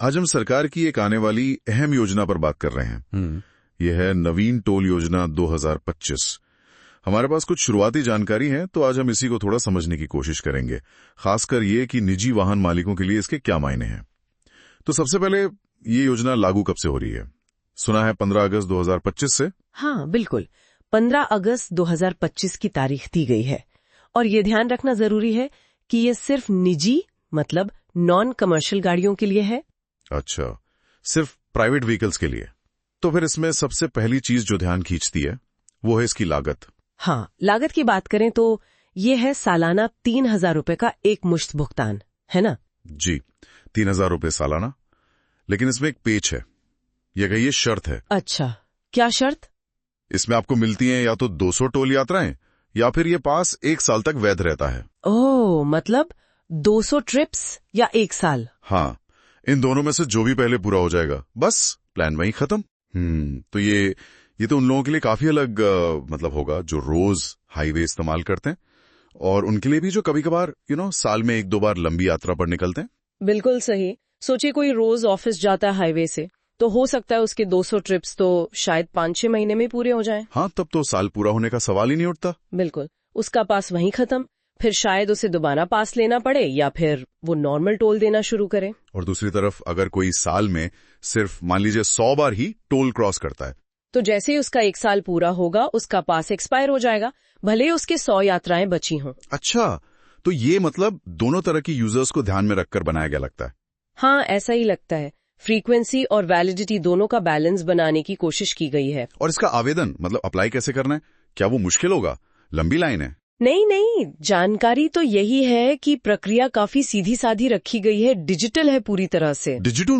आज हम सरकार की एक आने वाली अहम योजना पर बात कर रहे हैं। यह है नवीन टोल योजना 2025। हमारे पास कुछ शुरुआती जानकारी है, तो आज हम इसी को थोड़ा समझने की कोशिश करेंगे, खासकर ये कि निजी वाहन मालिकों के लिए इसके क्या मायने हैं। तो सबसे पहले ये योजना लागू कब से हो रही है? सुना है 15 अगस्त 2025 से। हाँ बिल्कुल, 15 अगस्त 2025 की तारीख दी गई है। और ये ध्यान रखना जरूरी है कि ये सिर्फ निजी मतलब नॉन कमर्शियल गाड़ियों के लिए है। अच्छा, सिर्फ प्राइवेट व्हीकल्स के लिए। तो फिर इसमें सबसे पहली चीज जो ध्यान खींचती है वो है इसकी लागत। हाँ, लागत की बात करें तो ये है सालाना 3,000 रुपए का एक मुश्त भुगतान, है ना? जी, 3,000 रुपए सालाना। लेकिन इसमें एक पेच है, यह कहिए शर्त है। अच्छा, क्या शर्त? इसमें आपको मिलती हैं या तो 200 टोल यात्राएं या फिर ये पास 1 साल तक वैध रहता है। ओह, मतलब 200 ट्रिप्स या 1 साल? हाँ, इन दोनों में से जो भी पहले पूरा हो जाएगा, बस प्लान वहीं खत्म। तो ये तो उन लोगों के लिए काफी अलग मतलब होगा जो रोज हाईवे इस्तेमाल करते हैं, और उनके लिए भी जो कभी कभार साल में 1-2 बार लंबी यात्रा पर निकलते हैं। बिल्कुल सही। सोचिए कोई रोज ऑफिस जाता है हाईवे से, तो हो सकता है उसके 200 ट्रिप्स तो शायद 5-6 महीने में पूरे हो जाएं। हाँ, तब तो साल पूरा होने का सवाल ही नहीं उठता। बिल्कुल, उसका पास वहीं खत्म। फिर शायद उसे दोबारा पास लेना पड़े या फिर वो नॉर्मल टोल देना शुरू करे। और दूसरी तरफ अगर कोई साल में सिर्फ मान लीजिए 100 बार ही टोल क्रॉस करता है, तो जैसे ही उसका 1 साल पूरा होगा उसका पास एक्सपायर हो जाएगा, भले ही उसके 100 यात्राएं बची हों। अच्छा, तो ये मतलब दोनों तरह की यूजर्स को ध्यान में रखकर बनाया गया लगता है। हाँ, ऐसा ही लगता है। फ्रीक्वेंसी और वैलिडिटी दोनों का बैलेंस बनाने की कोशिश की गई है। और इसका आवेदन मतलब अप्लाई कैसे करना है? क्या वो मुश्किल होगा? लंबी लाइन है? नहीं, जानकारी तो यही है कि प्रक्रिया काफी सीधी साधी रखी गई है, डिजिटल है पूरी तरह से। डिजिटल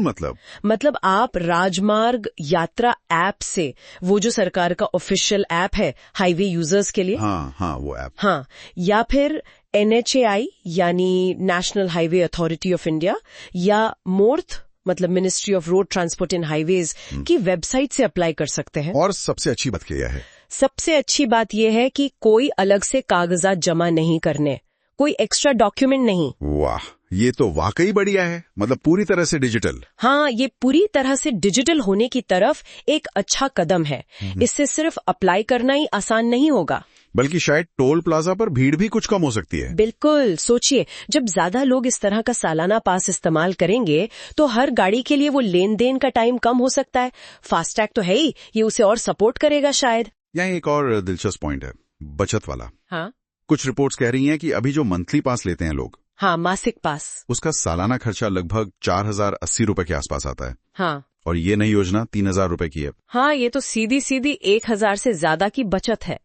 मतलब आप राजमार्ग यात्रा ऐप से, वो जो सरकार का ऑफिशियल ऐप है हाईवे यूजर्स के लिए, हाँ, वो ऐप, हाँ, या फिर NHAI यानी national highway authority of India या मोर्थ मतलब ministry of road transport and highways की वेबसाइट से अप्लाई कर सकते हैं। और सबसे अच्छी बात क्या है? सबसे अच्छी बात यह है कि कोई अलग से कागजात जमा नहीं करने, कोई एक्स्ट्रा डॉक्यूमेंट नहीं। वाह, ये तो वाकई बढ़िया है, मतलब पूरी तरह से डिजिटल। हाँ, ये पूरी तरह से डिजिटल होने की तरफ एक अच्छा कदम है। इससे सिर्फ अप्लाई करना ही आसान नहीं होगा, बल्कि शायद टोल प्लाजा पर भीड़ भी कुछ कम हो सकती है। बिल्कुल, सोचिए जब ज्यादा लोग इस तरह का सालाना पास इस्तेमाल करेंगे तो हर गाड़ी के लिए वो लेन देन का टाइम कम हो सकता है। फास्टैग तो है ही, ये उसे और सपोर्ट करेगा शायद। यहाँ एक और दिलचस्प पॉइंट है, बचत वाला। हाँ, कुछ रिपोर्ट्स कह रही हैं कि अभी जो मंथली पास लेते हैं लोग, हाँ, मासिक पास, उसका सालाना खर्चा लगभग 4,080 रुपए के आसपास आता है। हाँ, और ये नई योजना 3,000 रुपए की है। हाँ, ये तो सीधी 1,000 से ज्यादा की बचत है,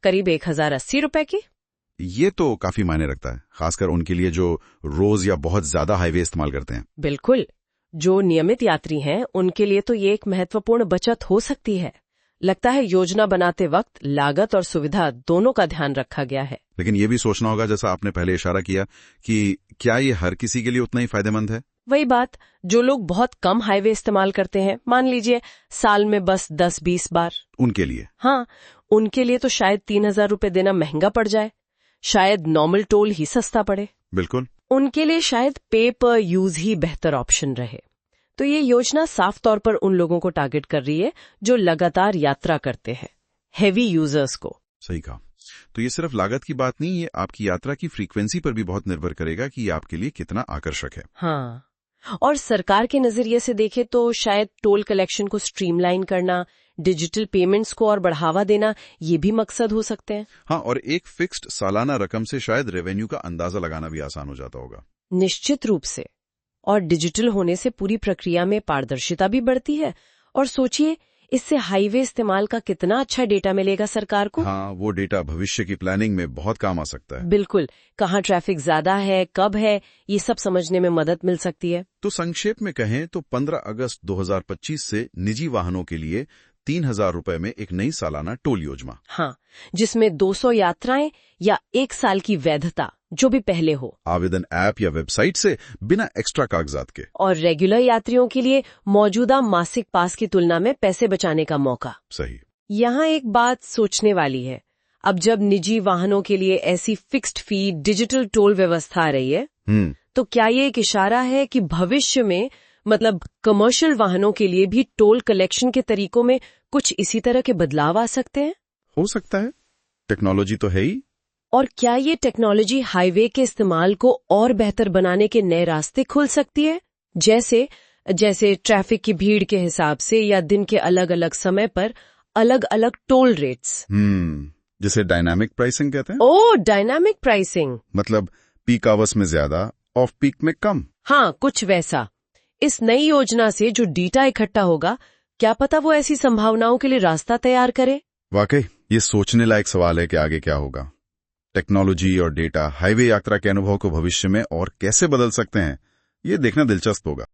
करीब 1,080 रुपए की। ये तो काफी मायने रखता है, खासकर उनके लिए जो रोज या बहुत ज्यादा हाईवे इस्तेमाल करते हैं। बिल्कुल, जो नियमित यात्री हैं उनके लिए तो ये एक महत्वपूर्ण बचत हो सकती है। लगता है योजना बनाते वक्त लागत और सुविधा दोनों का ध्यान रखा गया है। लेकिन ये भी सोचना होगा, जैसा आपने पहले इशारा किया, कि क्या ये हर किसी के लिए उतना ही फायदेमंद है? वही बात, जो लोग बहुत कम हाईवे इस्तेमाल करते हैं, मान लीजिए साल में बस 10-20 बार, उनके लिए, हाँ, उनके लिए तो शायद 3,000 रुपए देना महंगा पड़ जाए, शायद नॉर्मल टोल ही सस्ता पड़े। बिल्कुल, उनके लिए शायद पे पर यूज ही बेहतर ऑप्शन रहे। तो ये योजना साफ तौर पर उन लोगों को टारगेट कर रही है जो लगातार यात्रा करते हैं, हेवी यूजर्स को। सही कहा। तो ये सिर्फ लागत की बात नहीं, ये आपकी यात्रा की फ्रीक्वेंसी पर भी बहुत निर्भर करेगा कि ये आपके लिए कितना आकर्षक है। हाँ, और सरकार के नजरिए से देखे तो शायद टोल कलेक्शन को स्ट्रीमलाइन करना, डिजिटल पेमेंट्स को और बढ़ावा देना, ये भी मकसद हो सकते हैं। हाँ, और एक फिक्स्ड सालाना रकम से शायद रेवेन्यू का अंदाजा लगाना भी आसान हो जाता होगा। निश्चित रूप से, और डिजिटल होने से पूरी प्रक्रिया में पारदर्शिता भी बढ़ती है। और सोचिए, इससे हाईवे इस्तेमाल का कितना अच्छा डेटा मिलेगा सरकार को। हाँ, वो डेटा भविष्य की प्लानिंग में बहुत काम आ सकता है। बिल्कुल, कहाँ ट्रैफिक ज्यादा है, कब है, ये सब समझने में मदद मिल सकती है। तो संक्षेप में कहें तो 15 अगस्त 2025 से निजी वाहनों के लिए 3,000 रुपए में एक नई सालाना टोल योजना। हाँ, जिसमें 200 यात्राएं या 1 साल की वैधता, जो भी पहले हो, आवेदन ऐप या वेबसाइट से बिना एक्स्ट्रा कागजात के, और रेगुलर यात्रियों के लिए मौजूदा मासिक पास की तुलना में पैसे बचाने का मौका। सही। यहाँ एक बात सोचने वाली है, अब जब निजी वाहनों के लिए ऐसी फिक्स्ड फी डिजिटल टोल व्यवस्था आ रही है, तो क्या ये एक इशारा है कि भविष्य में मतलब कमर्शियल वाहनों के लिए भी टोल कलेक्शन के तरीकों में कुछ इसी तरह के बदलाव आ सकते हैं? हो सकता है, टेक्नोलॉजी तो है ही। और क्या ये टेक्नोलॉजी हाईवे के इस्तेमाल को और बेहतर बनाने के नए रास्ते खोल सकती है? जैसे ट्रैफिक की भीड़ के हिसाब से या दिन के अलग अलग समय पर अलग अलग टोल रेट्स। जिसे डायनामिक प्राइसिंग कहते हैं। ओह, डायनामिक प्राइसिंग। मतलब पीक आवर्स में ज्यादा, ऑफ पीक में कम। हाँ, कुछ वैसा। इस नई योजना से जो डेटा इकट्ठा होगा, क्या पता वो ऐसी संभावनाओं के लिए रास्ता तैयार करे। वाकई ये सोचने लायक सवाल है कि आगे क्या होगा। टेक्नोलॉजी और डेटा हाईवे यात्रा के अनुभव को भविष्य में और कैसे बदल सकते हैं, ये देखना दिलचस्प होगा।